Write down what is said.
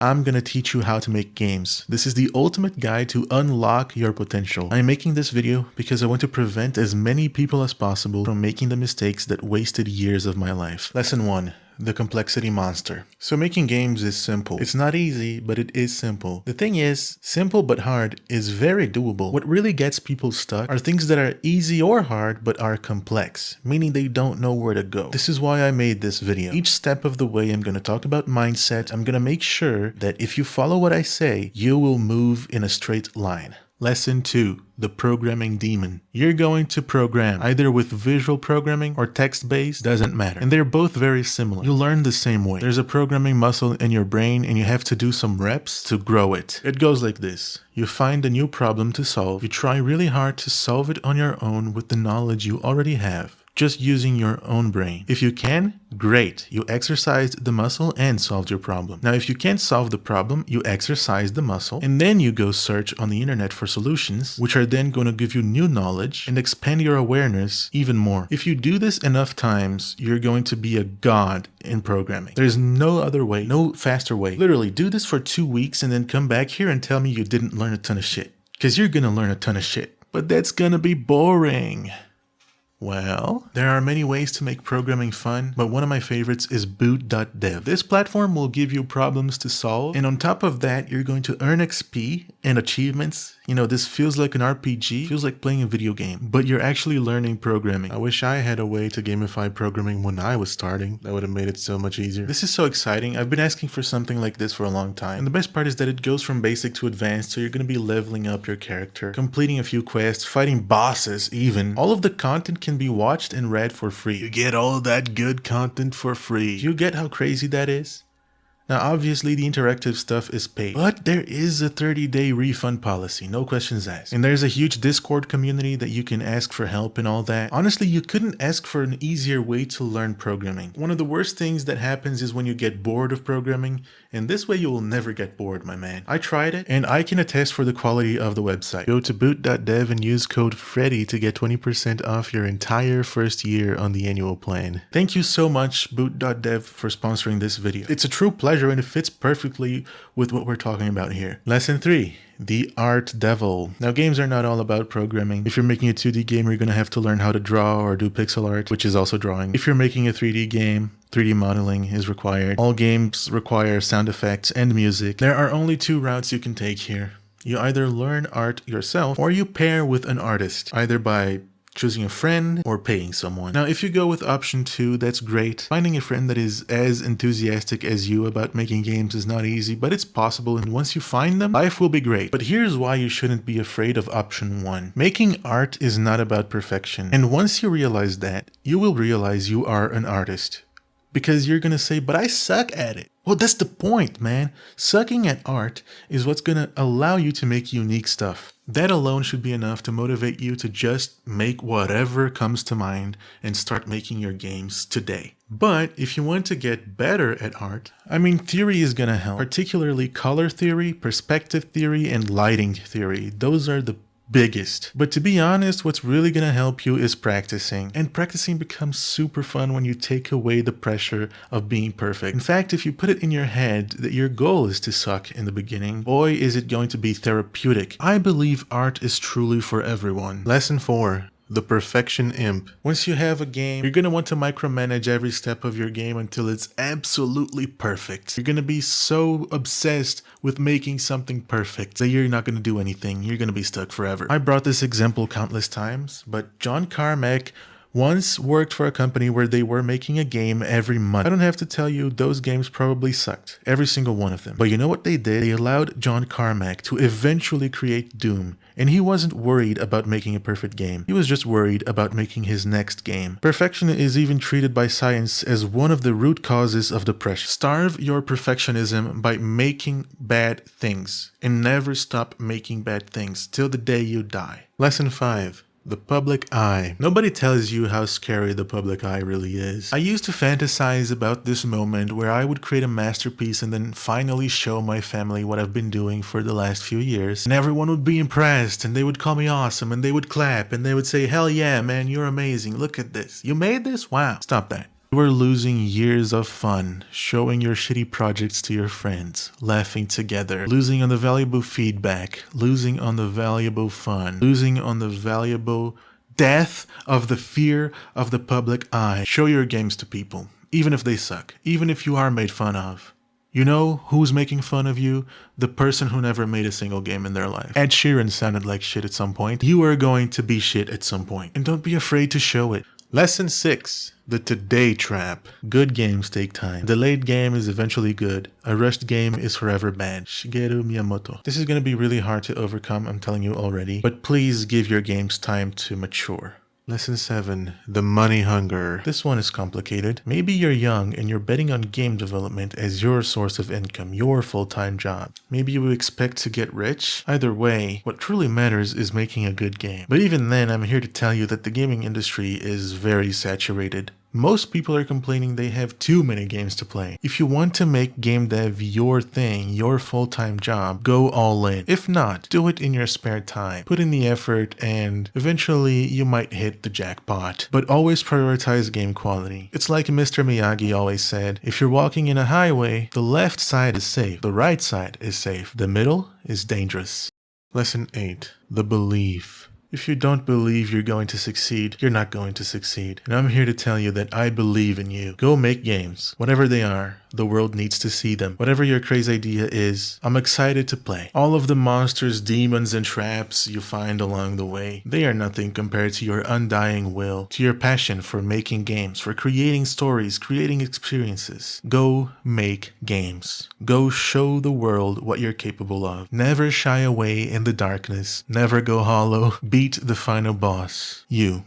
I'm gonna teach you how to make games. This is the ultimate guide to unlock your potential. I'm making this video because I want to prevent as many people as possible from making the mistakes that wasted years of my life. Lesson 1. The complexity monster. So making games is simple. It's not easy, but it is simple. The thing is, simple but hard is very doable. What really gets people stuck are things that are easy or hard but are complex, meaning they don't know where to go. This is why I made this video. Each step of the way I'm going to talk about mindset. I'm going to make sure that if you follow what I say, you will move in a straight line. Lesson 2. The programming demon. You're going to program either with visual programming or text-based, doesn't matter. And they're both very similar. You learn the same way. There's a programming muscle in your brain and you have to do some reps to grow it. It goes like this. You find a new problem to solve. You try really hard to solve it on your own with the knowledge you already have. Just using your own brain. If you can, great. You exercised the muscle and solved your problem. Now, if you can't solve the problem, you exercise the muscle and then you go search on the internet for solutions, which are then going to give you new knowledge and expand your awareness even more. If you do this enough times, you're going to be a god in programming. There's no other way, no faster way. Literally, do this for 2 weeks and then come back here and tell me you didn't learn a ton of shit. Because you're going to learn a ton of shit. But that's going to be boring. Well, there are many ways to make programming fun, but one of my favorites is boot.dev. This platform will give you problems to solve, and on top of that, you're going to earn XP and achievements. You know, this feels like an RPG, feels like playing a video game, but you're actually learning programming. I wish I had a way to gamify programming when I was starting. That would have made it so much easier. This is so exciting. I've been asking for something like this for a long time. And the best part is that it goes from basic to advanced, so you're going to be leveling up your character, completing a few quests, fighting bosses even. All of the content can be watched and read for free. You get all that good content for free. You get how crazy that is? Now, obviously, the interactive stuff is paid, but there is a 30-day refund policy, no questions asked. And there's a huge Discord community that you can ask for help and all that. Honestly, you couldn't ask for an easier way to learn programming. One of the worst things that happens is when you get bored of programming, and this way you will never get bored, my man. I tried it, and I can attest for the quality of the website. Go to boot.dev and use code Freddy to get 20% off your entire first year on the annual plan. Thank you so much, boot.dev, for sponsoring this video. It's a true pleasure and it fits perfectly with what we're talking about here. Lesson 3. The Art Devil. Now, games are not all about programming. If you're making a 2D game, you're going to have to learn how to draw or do pixel art, which is also drawing. If you're making a 3D game, 3D modeling is required. All games require sound effects and music. There are only 2 routes you can take here. You either learn art yourself or you pair with an artist, either by choosing a friend or paying someone. Now, if you go with option 2, that's great. Finding a friend that is as enthusiastic as you about making games is not easy, but it's possible, and once you find them, life will be great. But here's why you shouldn't be afraid of option 1. Making art is not about perfection, and once you realize that, you will realize you are an artist. Because you're gonna say, but I suck at it. Well, that's the point, man. Sucking at art is what's gonna allow you to make unique stuff. That alone should be enough to motivate you to just make whatever comes to mind and start making your games today. But if you want to get better at art, I mean, theory is gonna help, particularly color theory, perspective theory, and lighting theory. Those are the biggest. But to be honest, what's really gonna help you is practicing. And practicing becomes super fun when you take away the pressure of being perfect. In fact, if you put it in your head that your goal is to suck in the beginning, boy, is it going to be therapeutic. I believe art is truly for everyone. Lesson 4. The Perfection Imp. Once you have a game, you're going to want to micromanage every step of your game until it's absolutely perfect. You're going to be so obsessed with making something perfect that you're not going to do anything. You're going to be stuck forever. I brought this example countless times, but John Carmack once worked for a company where they were making a game every month. I don't have to tell you, those games probably sucked. Every single one of them. But you know what they did? They allowed John Carmack to eventually create Doom. And he wasn't worried about making a perfect game. He was just worried about making his next game. Perfection is even treated by science as one of the root causes of depression. Starve your perfectionism by making bad things. And never stop making bad things till the day you die. Lesson 5. The public eye. Nobody tells you how scary the public eye really is. I used to fantasize about this moment where I would create a masterpiece and then finally show my family what I've been doing for the last few years. And everyone would be impressed and they would call me awesome and they would clap and they would say, hell yeah, man, you're amazing. Look at this. You made this? Wow. Stop that. You are losing years of fun, showing your shitty projects to your friends, laughing together, losing on the valuable feedback, losing on the valuable fun, losing on the valuable death of the fear of the public eye. Show your games to people, even if they suck, even if you are made fun of. You know who's making fun of you? The person who never made a single game in their life. Ed Sheeran sounded like shit at some point. You are going to be shit at some point, and don't be afraid to show it. Lesson 6. The Today Trap. Good games take time. A delayed game is eventually good. A rushed game is forever bad. Shigeru Miyamoto. This is going to be really hard to overcome, I'm telling you already. But please give your games time to mature. Lesson 7. The Money Hunger. This one is complicated. Maybe you're young and you're betting on game development as your source of income, your full-time job. Maybe you expect to get rich. Either way, what truly matters is making a good game. But even then, I'm here to tell you that the gaming industry is very saturated. Most people are complaining they have too many games to play. If you want to make game dev your thing, your full-time job, go all in. If not, do it in your spare time. Put in the effort and eventually you might hit the jackpot. But always prioritize game quality. It's like Mr. Miyagi always said, if you're walking in a highway, the left side is safe, the right side is safe, the middle is dangerous. Lesson 8. The Belief. If you don't believe you're going to succeed, you're not going to succeed. And I'm here to tell you that I believe in you. Go make games. Whatever they are, the world needs to see them. Whatever your crazy idea is, I'm excited to play. All of the monsters, demons, and traps you find along the way, they are nothing compared to your undying will, to your passion for making games, for creating stories, creating experiences. Go make games. Go show the world what you're capable of. Never shy away in the darkness. Never go hollow. Beat the final boss. You.